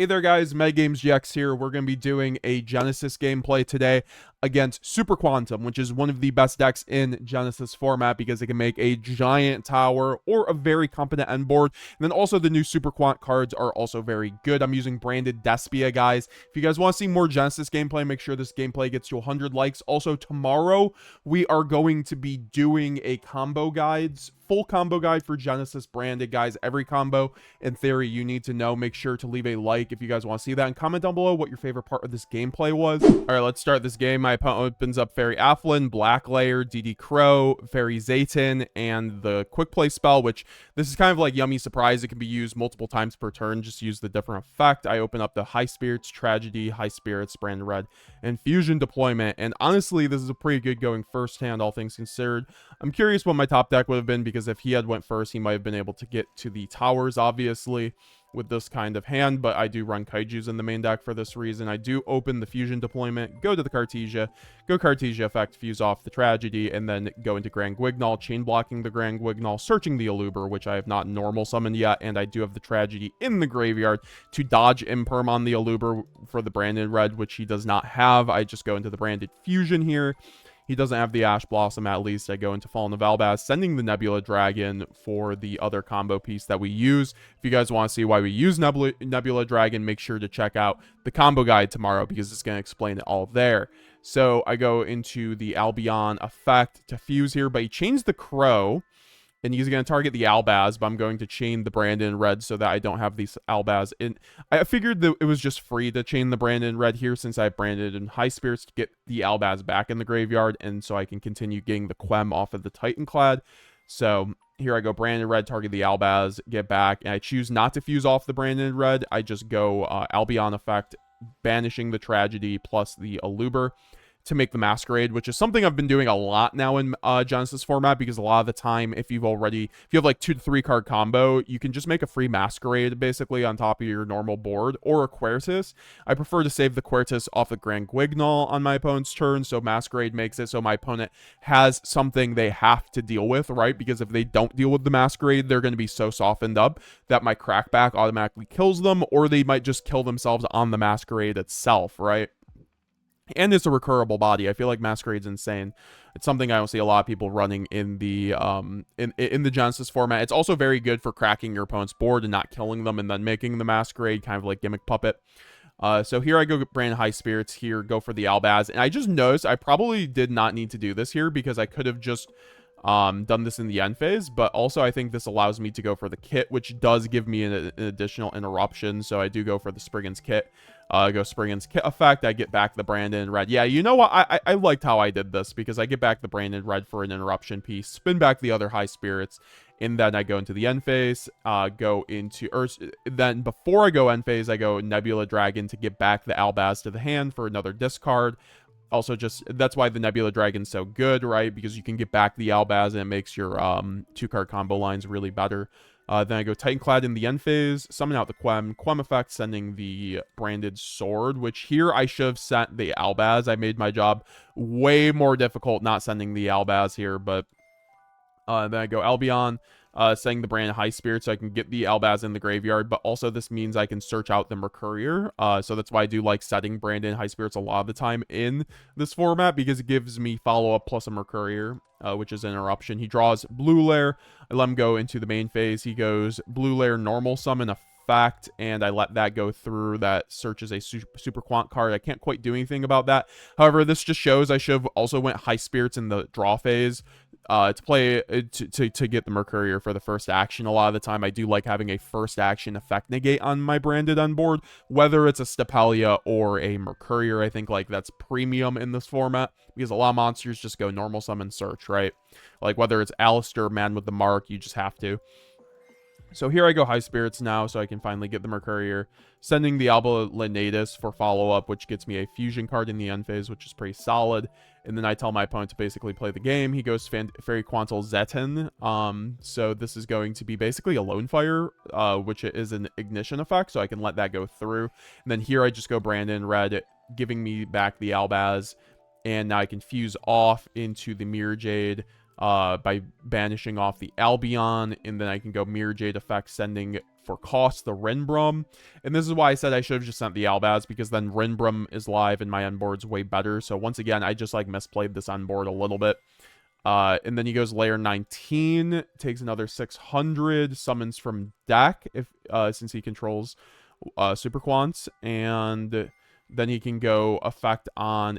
Hey there guys, MetaGamesGX here. We're going to be doing a Genesys gameplay today against Super Quantum, which is one of the best decks in Genesys format because it can make a giant tower or a very competent end board. And then also the new Super Quant cards are also very good. I'm using branded Despia, guys. If you guys want to see more Genesys gameplay, make sure this gameplay gets to 100 likes. Also, tomorrow we are going to be doing a full combo guide for Genesys branded, guys. Every combo, in theory, you need to know. Make sure to leave a like if you guys want to see that, and comment down below what your favorite part of this gameplay was. All right, let's start this game. My opponent opens up Fairy Afflin, Black Layer, DD Crow, Fairy Zayton, and the Quick Play spell, which this is kind of like Yummy Surprise. It can be used multiple times per turn. Just use the different effect. I open up the High Spirits, Tragedy, High Spirits, Brand Red, and Fusion Deployment. And honestly, this is a pretty good going first hand, all things considered. I'm curious what my top deck would have been, because if he had went first, he might have been able to get to the towers, obviously, with this kind of hand. But I do run Kaijus in the main deck for this reason. I do open the Fusion Deployment, go to the Cartesia, go Cartesia effect, fuse off the Tragedy, and then go into Grand Guignol, chain blocking the Grand Guignol, searching the Aluber, which I have not normal summoned yet, and I do have the Tragedy in the graveyard to dodge Imperm on the Aluber for the branded red, which he does not have. I just go into the branded Fusion here. He doesn't have the Ash Blossom, at least. I go into Fallen of Albaz, sending the Nebula Dragon for the other combo piece that we use. If you guys want to see why we use Nebula Dragon, make sure to check out the combo guide tomorrow, because it's going to explain it all there. So I go into the Albion effect to fuse here, but he changed the Crow, and he's going to target the Albaz, but I'm going to chain the Brandon red so that I don't have these Albaz in. I figured that it was just free to chain the Brandon red here, since I branded in High Spirits to get the Albaz back in the graveyard, and so I can continue getting the Quem off of the Titanclad. So here I go, Brandon red, target the Albaz, get back, and I choose not to fuse off the Brandon red. I just go Albion effect, banishing the Tragedy plus the Aluber to make the Masquerade, which is something I've been doing a lot now in Genesys format, because a lot of the time, if you have like 2 to 3 card combo, you can just make a free Masquerade basically on top of your normal board, or a Quertus. I prefer to save the Quertus off the Grand Guignol on my opponent's turn, so Masquerade makes it so my opponent has something they have to deal with, right? Because if they don't deal with the Masquerade, they're going to be so softened up that my Crackback automatically kills them, or they might just kill themselves on the Masquerade itself, right? And it's a recurable body. I feel like Masquerade's insane. It's something I don't see a lot of people running in the in the Genesys format. It's also very good for cracking your opponent's board and not killing them, and then making the Masquerade kind of like Gimmick Puppet. So here I go brand High Spirits here, go for the Albaz, and I just noticed I probably did not need to do this here, because I could have just done this in the end phase, but also I think this allows me to go for the kit, which does give me an additional interruption. So I do go for the Spriggan's kit. Go Spriggan's kit effect. I get back the Brandon red. Yeah, you know what? I liked how I did this, because I get back the Brandon red for an interruption piece, spin back the other High Spirits, and then I go into the end phase. Then before I go end phase, I go Nebula Dragon to get back the Albaz to the hand for another discard. Also, just that's why the Nebula Dragon's so good, right? Because you can get back the Albaz, and it makes your 2-card combo lines really better. Then I go Titanclad in the end phase, summon out the Quem effect, sending the branded sword, which here I should have sent the Albaz. I made my job way more difficult not sending the Albaz here, but then I go Albion, setting the brand High Spirit so I can get the Albaz in the graveyard, but also this means I can search out the Mercourier. So that's why I do like setting Brandon High Spirits a lot of the time in this format, because it gives me follow-up plus a Mercourier, which is an interruption. He draws Blue Lair. I let him go into the main phase. He goes Blue Lair normal summon effect, and I let that go through. That searches a super quant card. I can't quite do anything about that. However, this just shows I should have also went High Spirits in the draw phase to play to get the Mercourier for the first action. A lot of the time I do like having a first action effect negate on my branded on board, whether it's a Stapelia or a Mercourier. I think like that's premium in this format, because a lot of monsters just go normal summon search, right? Like whether it's Alistair, Man with the Mark, you just have to. So here I go High Spirits now, so I can finally get the Mercourier, sending the Alba Lenatus for follow-up, which gets me a fusion card in the end phase, which is pretty solid. And then I tell my opponent to basically play the game. He goes Fairy Quantal Zeton. So this is going to be basically a Lone Fire, which is an ignition effect, so I can let that go through. And then here I just go Brandon Red, giving me back the Albaz, and now I can fuse off into the Mirror Jade, by banishing off the Albion, and then I can go Mirror Jade effect, sending for cost the Rinbrum. And this is why I said I should have just sent the Albaz, because then Rinbrum is live and my end board's way better. So once again, I just like misplayed this end board a little bit. And then he goes layer 19, takes another 600, summons from deck if since he controls Super Quants, and then he can go effect on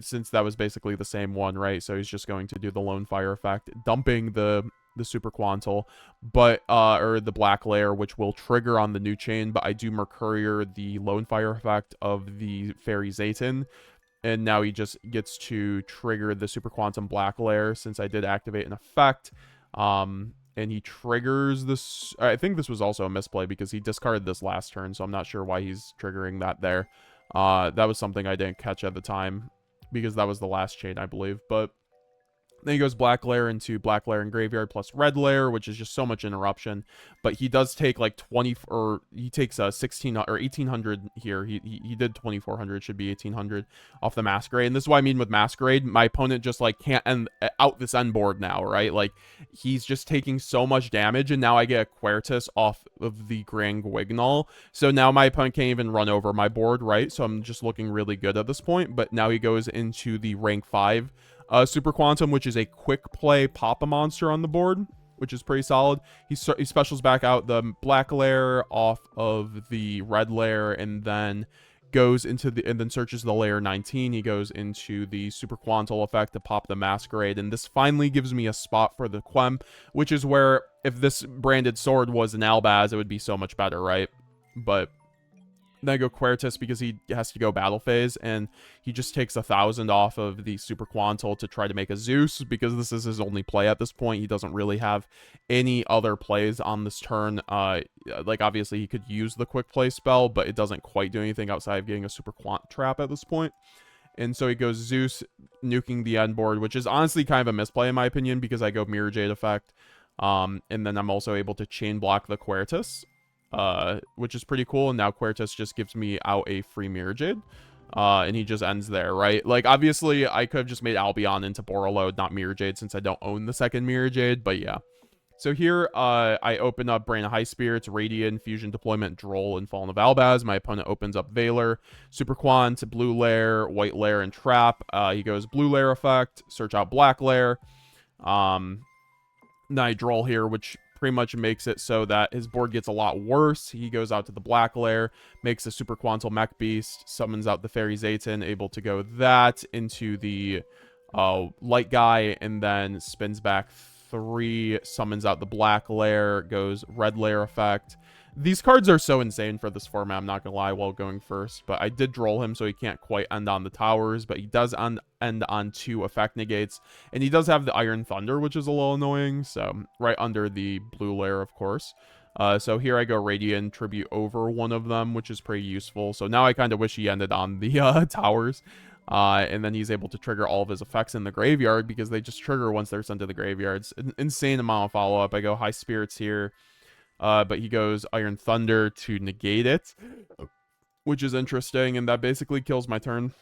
since that was basically the same one, right? So he's just going to do the Lone Fire effect, dumping the Super Quantal, but or the black layer, which will trigger on the new chain. But I do Mercurier the Lone Fire effect of the Fairy Zayton, and now he just gets to trigger the Super Quantum Black Layer since I did activate an effect. And he triggers this. I think this was also a misplay because he discarded this last turn, so I'm not sure why he's triggering that there. That was something I didn't catch at the time because that was the last chain, I believe. But then he goes black layer into black layer and graveyard plus red layer, which is just so much interruption. But he does take like 20, or he takes 16 or 1800 here. He did 2400, should be 1800 off the Masquerade. And this is what I mean with Masquerade. My opponent just like can't end out this end board now, right? Like he's just taking so much damage, and now I get a Quertus off of the Grand Guignol. So now my opponent can't even run over my board, right? So I'm just looking really good at this point. But now he goes into the rank 5 Super Quantum, which is a quick play Papa monster on the board, which is pretty solid. He specials back out the black layer off of the red layer, and then goes into the, and then searches the layer 19. He goes into the Super Quantal effect to pop the Masquerade, and this finally gives me a spot for the Quem, which is where if this branded sword was an Albaz, it would be so much better, right? But then I go Quertus because he has to go battle phase, and he just takes 1000 off of the Super Quantal to try to make a Zeus, because this is his only play at this point. He doesn't really have any other plays on this turn. Like, obviously, he could use the quick play spell, but it doesn't quite do anything outside of getting a Super Quant trap at this point. And so he goes Zeus, nuking the end board, which is honestly kind of a misplay in my opinion, because I go Mirror Jade effect. And then I'm also able to chain block the Quertus, which is pretty cool. And now Quertus just gives me out a free Mirror Jade. And he just ends there, right? Like, obviously, I could have just made Albion into Borreload, not Mirror Jade, since I don't own the second Mirror Jade, but yeah. So here, I open up Brain of High Spirits, Radiant, Fusion Deployment, Droll, and Fallen of Albaz. My opponent opens up Valor, Super Quant, Blue Lair, White Lair, and Trap. He goes Blue Lair effect, search out Black Lair. Then I Droll here, which pretty much makes it so that his board gets a lot worse. He goes out to the Black Lair, makes a Super Quantal Mech Beast, summons out the Fairy Zayton, able to go that into the Light Guy, and then spins back 3, summons out the Black Lair, goes Red Lair effect. These cards are so insane for this format, I'm not gonna lie, while going first. But I did Droll him, so he can't quite end on the towers, but he does end on 2 effect negates. And he does have the Iron Thunder, which is a little annoying, so right under the Blue Lair, of course. So here I go Radiant, Tribute over one of them, which is pretty useful. So now I kind of wish he ended on the towers. And then he's able to trigger all of his effects in the graveyard, because they just trigger once they're sent to the graveyards. An insane amount of follow-up. I go High Spirits here. But he goes Iron Thunder to negate it, which is interesting, and that basically kills my turn.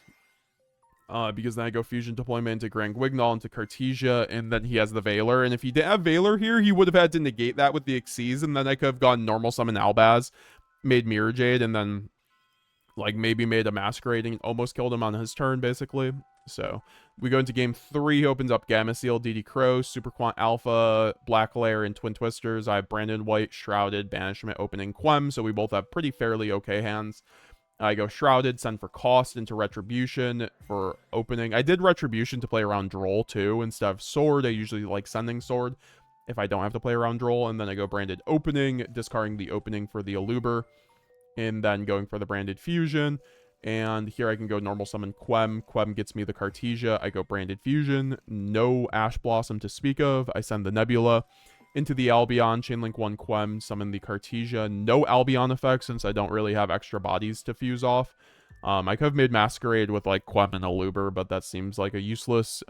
Because then I go Fusion Deployment into Grand Guignol, into Cartesia, and then he has the Valor. And if he didn't have Valor here, he would have had to negate that with the Xyz, and then I could have gone normal summon Albaz, made Mirror Jade, and then like maybe made a Masquerade and almost killed him on his turn, basically. So we go into game 3. He opens up Gamma Seal, DD Crow, Super Quant Alpha, Black Lair, and Twin Twisters. I have Branded White, Shrouded, Banishment, opening Quem, so we both have pretty fairly okay hands. I go Shrouded, send for cost into Retribution for opening. I did Retribution to play around Droll too instead of Sword. I usually like sending Sword if I don't have to play around Droll. And then I go Branded Opening, discarding the opening for the Aluber, and then going for the Branded Fusion. And here I can go normal summon Quem. Quem gets me the Cartesia. I go Branded Fusion. No Ash Blossom to speak of. I send the Nebula into the Albion. Chainlink 1 Quem. Summon the Cartesia. No Albion effects since I don't really have extra bodies to fuse off. I could have made Masquerade with like Quem and Aluber, but that seems like a useless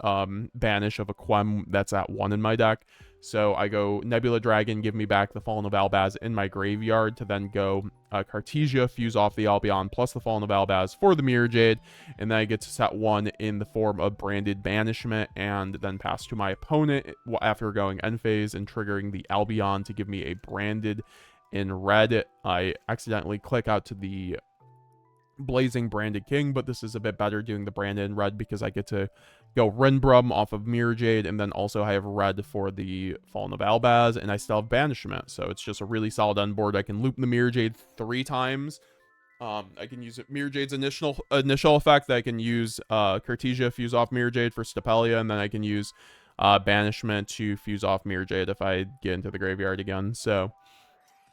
banish of a Quem that's at 1 in my deck. So I go Nebula Dragon, give me back the Fallen of Albaz in my graveyard to then go Cartesia, fuse off the Albion plus the Fallen of Albaz for the Mirror Jade, and then I get to set 1 in the form of Branded Banishment, and then pass to my opponent after going end phase and triggering the Albion to give me a Branded In red, I accidentally click out to the Blazing Branded King, but this is a bit better doing the branded in red because I get to go Rinbrum off of Mirror Jade, and then also I have red for the Fallen of Albaz, and I still have Banishment, so it's just a really solid end board. I can loop the Mirror Jade 3 times. I can use Mirror Jade's initial effect. I can use Cartesia, fuse off Mirror Jade for Stepelia, and then I can use Banishment to fuse off Mirror Jade if I get into the graveyard again. So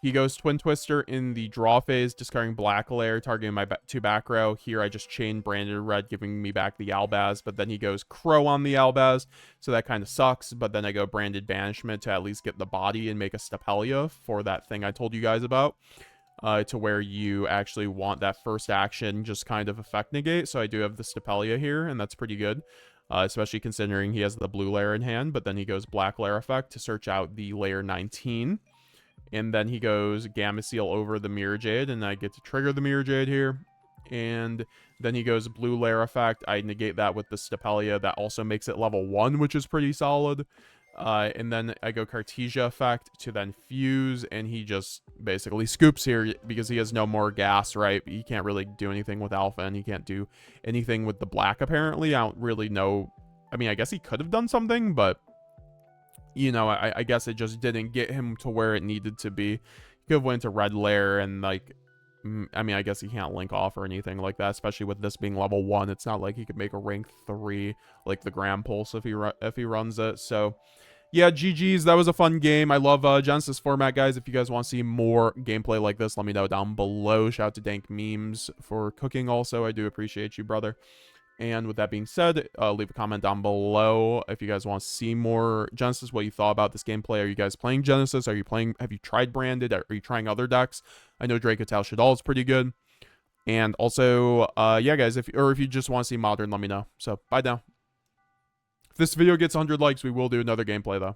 he goes Twin Twister in the draw phase, discarding Black Lair, targeting my 2 back row. Here I just chain Branded Red, giving me back the Albaz, but then he goes Crow on the Albaz, so that kind of sucks. But then I go Branded Banishment to at least get the body and make a Stepelia for that thing I told you guys about. To where you actually want that first action just kind of effect negate. So I do have the Stepelia here, and that's pretty good. Especially considering he has the blue layer in hand, but then he goes black layer effect to search out the layer 19. And then he goes Gamma Seal over the Mirror Jade, and I get to trigger the Mirror Jade here. And then he goes blue layer effect. I negate that with the Stepelia. That also makes it level 1, which is pretty solid. And then I go Cartesia effect to then fuse, and he just basically scoops here because he has no more gas, right? He can't really do anything with alpha, and he can't do anything with the black, apparently. I don't really know. I mean, I guess he could have done something, but, you know, I guess it just didn't get him to where it needed to be. He could have went to red layer, and, like, I mean, I guess he can't link off or anything like that, especially with this being level 1. It's not like he could make a rank 3, like the Grand Pulse if he runs it, so... Yeah, GG's. That was a fun game. I love Genesys format, guys. If you guys want to see more gameplay like this, let me know down below. Shout out to Dank Memes for cooking also. I do appreciate you, brother. And with that being said, leave a comment down below if you guys want to see more Genesys, what you thought about this gameplay. Are you guys playing Genesys? Have you tried Branded? Are you trying other decks? I know Dracotal Shadal is pretty good. And also, yeah, guys, if you just want to see Modern, let me know. So, bye now. If this video gets 100 likes, we will do another gameplay, though.